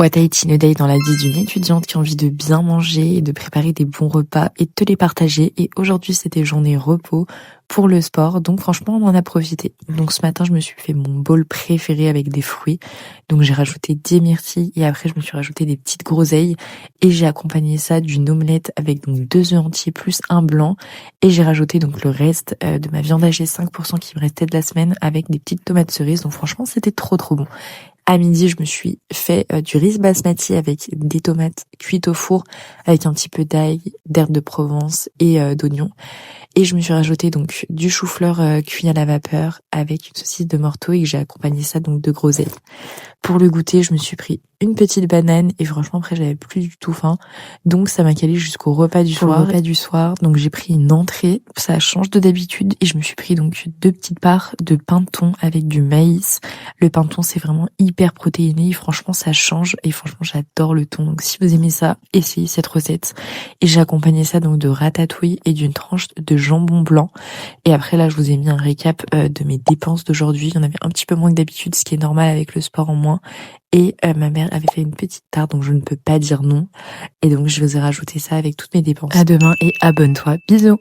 What I eat in a day dans la vie d'une étudiante qui a envie de bien manger et de préparer des bons repas et de te les partager. Et aujourd'hui, c'était journée repos pour le sport. Donc franchement, on en a profité. Donc ce matin, je me suis fait mon bowl préféré avec des fruits. Donc j'ai rajouté des myrtilles et après, je me suis rajouté des petites groseilles et j'ai accompagné ça d'une omelette avec donc 2 œufs entiers plus un blanc. Et j'ai rajouté donc le reste de ma viande hachée 5% qui me restait de la semaine avec des petites tomates cerises. Donc franchement, c'était trop bon. À midi, je me suis fait du riz basmati avec des tomates cuites au four, avec un petit peu d'ail, d'herbe de Provence et d'oignon. Et je me suis rajouté donc du chou-fleur cuit à la vapeur avec une saucisse de morteau et que j'ai accompagné ça donc de groseilles. Pour le goûter, je me suis pris une petite banane et franchement après j'avais plus du tout faim. Donc ça m'a calé jusqu'au repas du soir. Donc j'ai pris une entrée, ça change de d'habitude et je me suis pris donc 2 petites parts de pain de thon avec du maïs. Le pain de thon c'est vraiment hyper protéiné et franchement ça change et franchement j'adore le thon. Donc si vous aimez ça, essayez cette recette. Et j'ai accompagné ça donc de ratatouille et d'une tranche de jambon blanc. Et après là je vous ai mis un récap de mes dépenses d'aujourd'hui. Il y en avait un petit peu moins que d'habitude, ce qui est normal avec le sport en moins. Et ma mère avait fait une petite tarte, donc je ne peux pas dire non. Et donc je vous ai rajouté ça avec toutes mes dépenses. À demain et abonne-toi. Bisous.